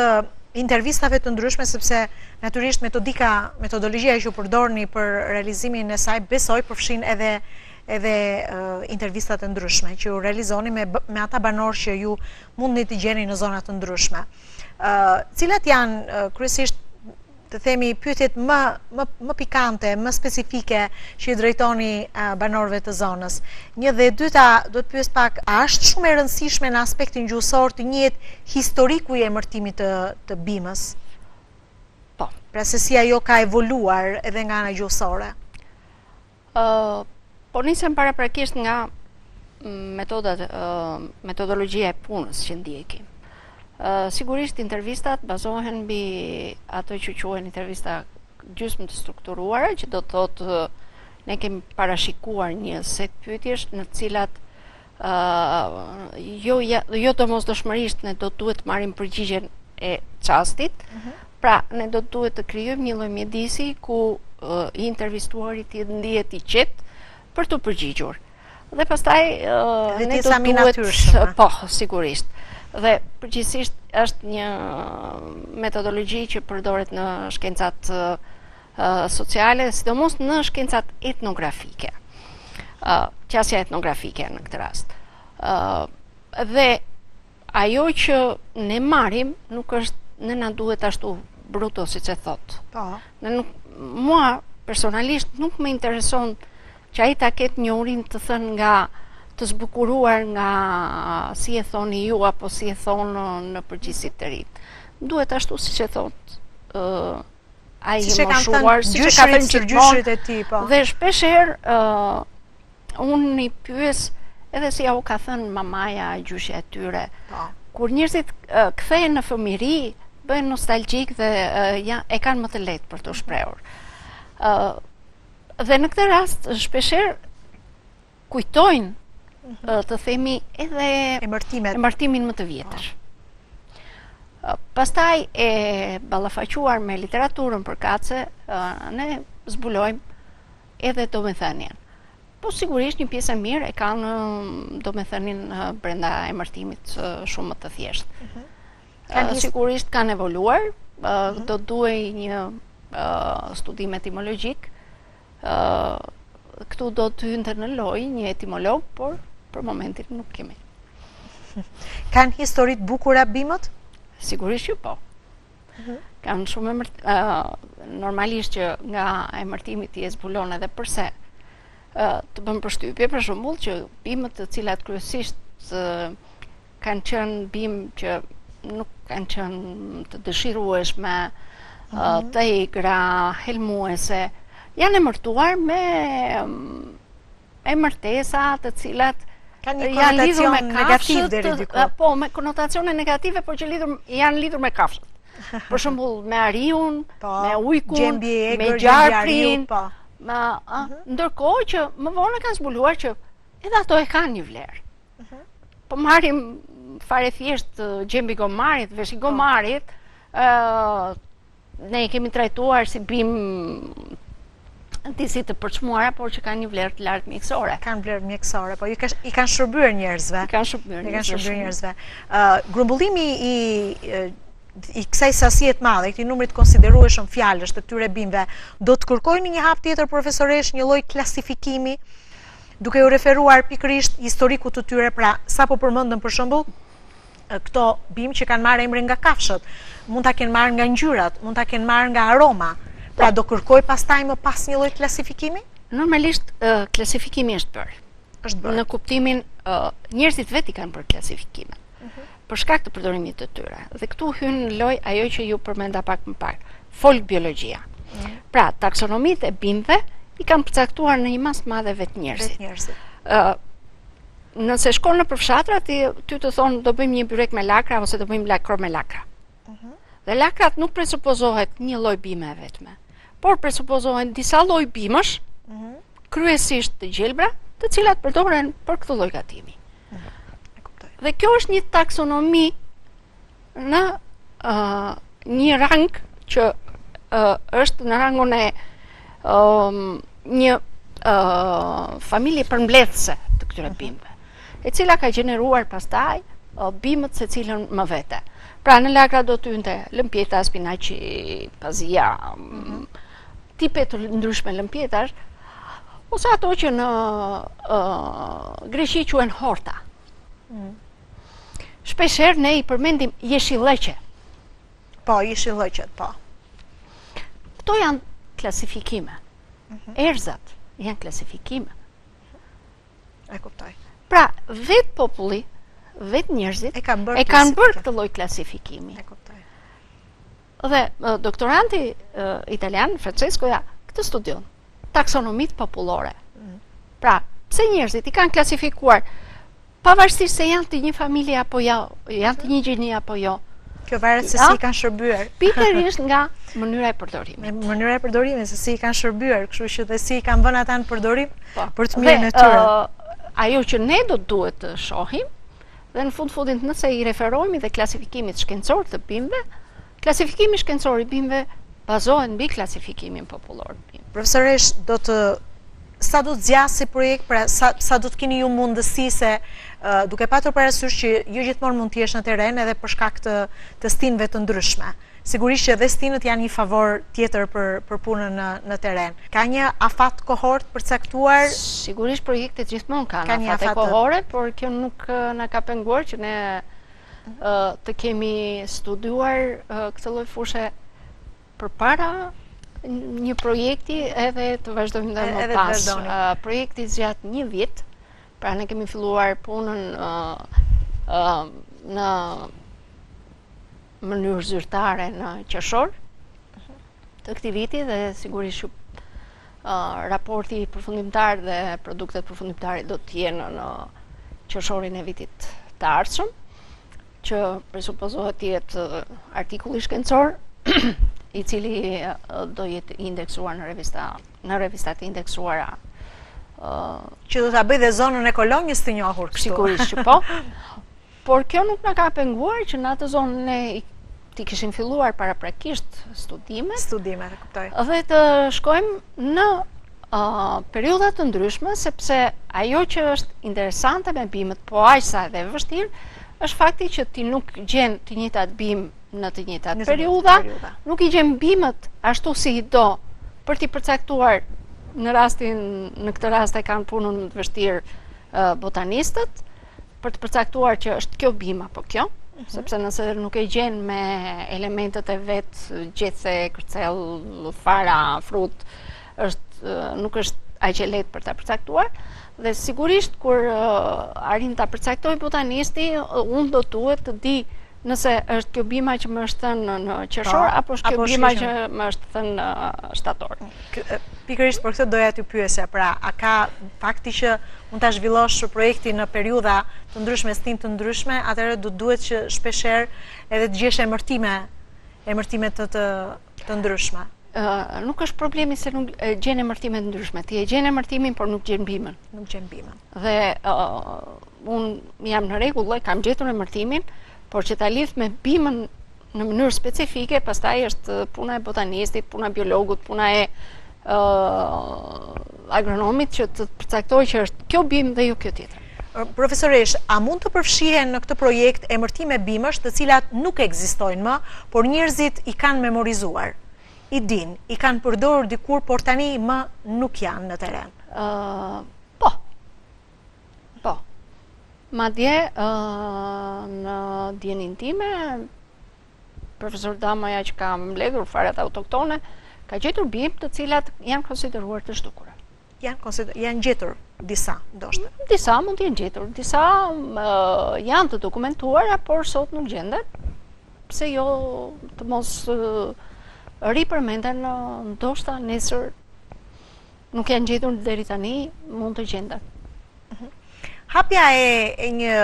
Speaker 1: intervistave të ndryshme, sepse natyrisht metodologjia që përdorni për realizimin e saj, besoj përfshin edhe intervistat e ndryshme që ju realizoni me ata banor që ju mundni të gjeni në zonat të ndryshme. Cilat janë kryesisht, të themi, pyetjet më pikante, më specifike që i drejtoni banorëve të zonës? Një dhe dyta, do të pyes pak, a është shumë e rëndësishme në aspektin gjuhësor të njihet historiku i emërtimit të bimës?
Speaker 2: Po.
Speaker 1: Pra se si ajo ka evoluar edhe nga ana gjuhësore?
Speaker 2: Po nisem paraprakisht nga metodologjia e punës që ndjekim. Sigurisht intervistat bazohen mbi ato që quhen intervista gjysmë të strukturuara, që do të thotë ne kemi parashikuar një set pyetjesh në të cilat jo domosdoshmërisht ne do duhet të marrim përgjigjen e çastit. Pra ne do duhet të krijojmë një lloj mjedisi ku i intervistuari të ndihet i qetë për të përgjigjur. Dhe pastaj ne do duhet, po, sigurisht. Dhe përgjithsisht është një metodologji që përdoret në shkencat sociale, sidomos në shkencat etnografike. Qasja etnografike në këtë rast. Dhe ajo që ne marrim nuk është, ne na duhet ashtu bruto, siç e thot. Mua personalisht nuk më intereson që ai ta ketë një urim të thënë nga të zbukuruar nga si e thoni ju apo si e thonë në përgjithësi të rinj. Duhet ashtu siç e thot ai i moshuar, siç e ka thënë gjyshrit
Speaker 1: e tij, po.
Speaker 2: Dhe shpeshherë unë i pyes edhe si ja u ka thënë mamaja, gjyshja e tyre. Kur njerëzit kthehen në fëmijëri, bëhen nostalgjik dhe e kanë më të lehtë për të shprehur. Dhe në këtë rast shpeshherë kujtojnë të themi edhe emërtimin më të vjetër. Pastaj e ballafaquar me literaturën përkatëse, ne zbulojmë edhe domethënien. Po sigurisht një pjesë e mirë e kanë domethënien brenda emërtimit shumë më të thjeshtë. Sigurisht kanë evoluar, do duhej një studim etimologjik. Këtu do të hynte në lojë një etimolog, por për momentin nuk kemi.
Speaker 1: Kanë histori të bukura bimët?
Speaker 2: Sigurisht që po. Kanë shumë normalisht që nga emërtimi ti e zbulon edhe përse të bën përshtypje, për shembull, që bimët të cilat kryesisht kanë qenë bimë që nuk kanë qenë të dëshirueshme, të egra, helmuese, janë emërtuar me emërtesa të cilat
Speaker 1: kanë një konotacion negativ deri diku.
Speaker 2: Po, me konotacione negative, por që janë lidhur me kafshët. Për shembull, me ariun, me ujkun, me gjarprin. Ndërkohë që më vonë kanë zbuluar që edhe ato e kanë një vlerë. Po marrim fare thjesht gjembi gomarit, veshi gomarit, ne i kemi trajtuar si bim disi të përçmuara, por që kanë një vlerë të lartë mjekësore.
Speaker 1: Kanë vlerë mjekësore, po i kanë shërbyer njerëzve.
Speaker 2: I kanë shërbyer
Speaker 1: njerëzve. Grumbullimi i kësaj sasie të madhe, këtij numri të konsiderueshëm fjalësh të këtyre bimëve, do të kërkojnë një hap tjetër profesoresh, një lloj klasifikimi, duke u referuar pikërisht historikut të tyre, pra sapo përmendëm për shembull këto bimë që kanë marrë emrin nga kafshët, mund ta kenë marrë nga ngjyrat, mund ta kenë marrë nga aroma. Pra do kërkoj pastaj më pas një lloj klasifikimi?
Speaker 2: Normalisht klasifikimi është bërë. Në kuptimin njerëzit vetë i kanë bërë klasifikimin. Për shkak të përdorimit të tyre. Dhe këtu hyn në lojë ajo që ju përmenda pak më parë, folbiologjia. Pra, taksonomitë e bimëve i kanë përcaktuar në një masë të madhe vetë njerëzit. Nëse shkon në përfshatra, ty të thonë do bëjmë një byrek me lakra ose do bëjmë lakro me lakra. Dhe lakrat nuk presupozohet një lloj bime e vetme, por presupozohen disa lloj bimësh, kryesisht të gjelbra, të cilat përdoren për këtë lloj gatimi. Dhe kjo është një taksonomi në një rang që është në rangun e një familje përmbledhëse të këtyre bimëve, e cila ka gjeneruar pastaj bimët se cilën më vete. Pra në lakra do të hynte lëmpjeta, spinaqi, pazia, tipe të ndryshme lëmpjetash, ose ato që në Greqi quhen horta. Shpeshherë ne i përmendim jeshilleqe.
Speaker 1: Po, jeshilleqet, po.
Speaker 2: Këto janë klasifikime. Erzat janë klasifikime.
Speaker 1: E kuptoj.
Speaker 2: Pra, vetë populli, vetë njerëzit e kanë bërë këtë lloj klasifikimi.
Speaker 1: E kuptoj.
Speaker 2: Dhe doktoranti italian Francesco këtë studion, taksonomitë popullore. Pra, pse njerëzit i kanë klasifikuar pavarësisht se janë të një familje apo jo, janë të një gjini apo jo.
Speaker 1: Kjo varet se si i kanë shërbyer.
Speaker 2: Pikërisht nga mënyra e përdorimit.
Speaker 1: Mënyra e përdorimit, se si i kanë shërbyer, kështu që dhe si i kanë vënë ata në përdorim për të mirën e tyre.
Speaker 2: Ajo që ne do duhet të shohim, dhe në fundin nëse i referohemi dhe klasifikimit shkencor të bimëve, klasifikimi shkencor i bimëve bazohet mbi klasifikimin popullor të bimëve.
Speaker 1: Profesoresh, sa do të zgjasë si projekt, pra sa do të keni ju mundësi se duke patur parasysh që ju gjithmonë mund të jesh në teren edhe për shkak të stinëve të ndryshme. Sigurisht që edhe stinët janë një favor tjetër për punën në teren. Ka një afat kohort përcaktuar?
Speaker 2: Sigurisht projektet gjithmonë kanë afate kohore, por kjo nuk na ka penguar që ne të kemi studiuar këtë lloj fushë përpara një projekti edhe të vazhdojmë dhe më pas. Projekti zgjat një vit, pra ne kemi filluar punën në mënyrë zyrtare në qershor të këtij viti dhe sigurisht raporti përfundimtar dhe produktet përfundimtare do të jenë në qershorin e vitit të ardhshëm, që presupozohet të jetë artikulli shkencor i cili do jetë indeksuar në revistat indeksuara.
Speaker 1: Që do ta bëj dhe zonën e kolonjës të njohur kështu.
Speaker 2: Sigurisht që po. Por kjo nuk na ka penguar që në atë zonë ne ti kishim filluar paraprakisht studimet.
Speaker 1: Studimet, e kuptoj.
Speaker 2: Dhe të shkojmë në periudha të ndryshme, sepse ajo që është interesante me bimët, po aq sa edhe vështirë, është fakti që ti nuk gjen të njëjtat bimë në të njëjtat periudha, nuk i gjen bimët ashtu si i do, për t'i përcaktuar në këtë rast e kanë punën më të vështirë botanistët, për të përcaktuar që është kjo bimë apo kjo, sepse nëse nuk e gjen me elementet e vet, gjethse, kërcell, fara, frut, nuk është aq e lehtë për ta përcaktuar. Dhe sigurisht kur arrin ta përcaktoj botanisti, unë do duhet të di nëse është kjo bima që më është thënë në qershor apo është kjo bima që më është thënë në shtator.
Speaker 1: Pikërisht për këtë doja t'ju pyesja, pra a ka fakti që mund ta zhvillosh projektin në periudha të ndryshme, stinë të ndryshme, atëherë do duhet që shpeshherë edhe të gjesh emërtime të ndryshme.
Speaker 2: nuk është problemi se nuk gjen emërtime të ndryshme. Ti e gjen emërtimin, por nuk gjen bimën.
Speaker 1: Nuk gjen bimën.
Speaker 2: Dhe unë jam në rregull, kam gjetur emërtimin, por që ta lidh me bimën në mënyrë specifike, pastaj është puna e botanistit, puna e biologut, puna e agronomit që të përcaktoj që është kjo bimë dhe jo kjo tjetër.
Speaker 1: Profesoresh, a mund të përfshihen në këtë projekt emërtime bimësh të cilat nuk ekzistojnë më, por njerëzit i kanë memorizuar, i din, i kanë përdorur dikur, por tani më nuk janë në teren?
Speaker 2: Po. Madje në djenin time, profesor Damaja që ka mbledhur faret autoktone, ka gjetur bimë të cilat janë konsideruar të zhdukura.
Speaker 1: Janë gjetur disa, ndoshta.
Speaker 2: Disa mund të jenë gjetur, disa janë të dokumentuara, por sot nuk gjendet, pse jo të mos ripërmenden, ndoshta nesër nuk janë gjetur deri tani, mund të gjendet.
Speaker 1: Hapja e një,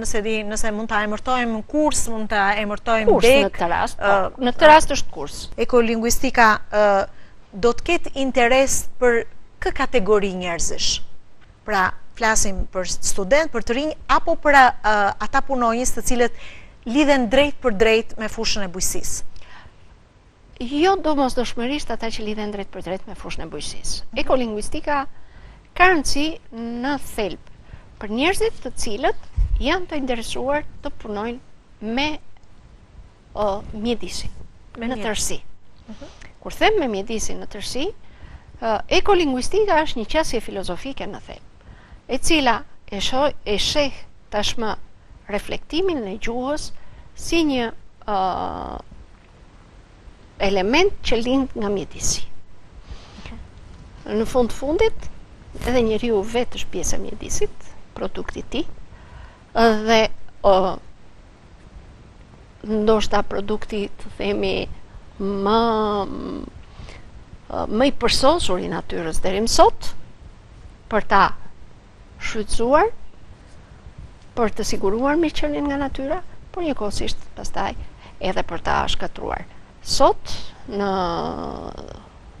Speaker 1: nëse mund ta emërtojmë kurs, mund ta emërtojmë
Speaker 2: kurs
Speaker 1: dek.
Speaker 2: Në këtë rast, në këtë rast është kurs.
Speaker 1: Ekolinguistika do të ketë interes për kë kategori njerëzish? Pra, flasim për student, për të rinj, apo për ata punonjës të cilët lidhen drejt për drejt me fushën e bujqësisë?
Speaker 2: Jo domosdoshmërisht ata që lidhen drejt për drejt me fushën e bujqësisë. Ekolinguistika ka rëndësi në thelb për njerëzit të cilët janë të interesuar të punojnë me mjedisin, në tërësi. Kur them me mjedisin në tërësi, ekolinguistika është një qasje filozofike në thelb, e cila e sheh tashmë reflektimin e gjuhës si një element që lind nga mjedisi. Në fundit, edhe njeriu vetë është pjesë e mjedisit, produkti i tij, dhe ndoshta produkti, të themi, më i përsosur i natyrës deri më sot, për ta shfrytzuar, për të siguruar mirëqenien nga natyra, por njëkohësisht pastaj edhe për ta shkatruar. Sot, në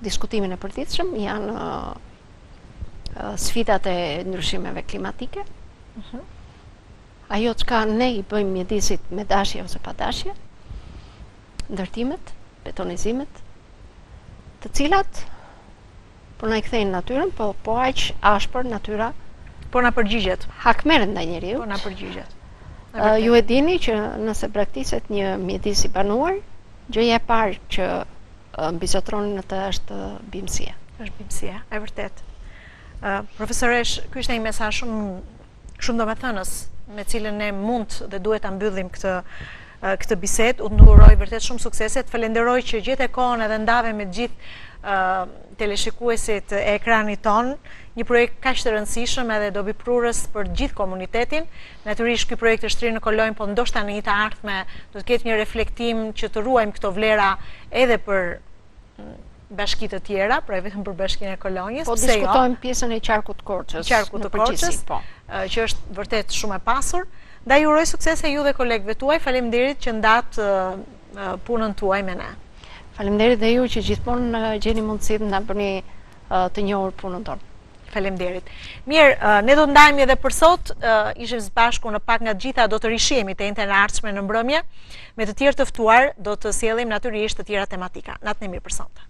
Speaker 2: diskutimin e përditshëm, janë sfidat e ndryshimeve klimatike. Ajo çka ne i bëjmë mjedisit me dashje ose pa dashje, ndërtimet, betonizimet, të cilat po na i kthejnë natyrën, po aq ashpër natyra
Speaker 1: po na përgjigjet.
Speaker 2: Hakmerret ndaj njeriut.
Speaker 1: Po na përgjigjet.
Speaker 2: Ju e dini që nëse braktiset një mjedis i banuar, gjëja e parë që mbizotron në të është bimësia.
Speaker 1: Është bimësia, e vërtet. Profesoresh, ky është një mesazh shumë domethënës, me cilën ne mund dhe duhet ta mbyllim këtë bisedë. U uroj vërtet shumë suksese. Të falenderoj që gjetë kohën edhe ndave me gjithë teleshikuesit e ekranit ton, një projekt kaq të rëndësishëm edhe dobiprurës për gjithë komunitetin. Natyrisht ky projekt është rrinë në Kolonjë, po ndoshta në një të ardhme do të ketë një reflektim që të ruajmë këto vlera edhe për bashkitë të tjera, pra vetëm për bashkinë e Kolonjës.
Speaker 2: Po diskutojmë pjesën e qarkut të Korçës.
Speaker 1: Qarkut të Korçës, që është vërtet shumë e pasur. Ndaj ju uroj suksese ju dhe kolegëve tuaj. Faleminderit që ndat punën tuaj me ne.
Speaker 2: Faleminderit dhe ju që gjithmonë gjeni mundësinë na bëni të njohur punën tonë.
Speaker 1: Faleminderit. Mirë, ne do të ndajemi edhe për sot, ishim së bashku në pak nga të gjitha, do të rishihemi të njëjtën e ardhshme në mbrëmje, me të tjerë të ftuar do të sjellim natyrisht të tjera tematika. Natën e mirë për sonte.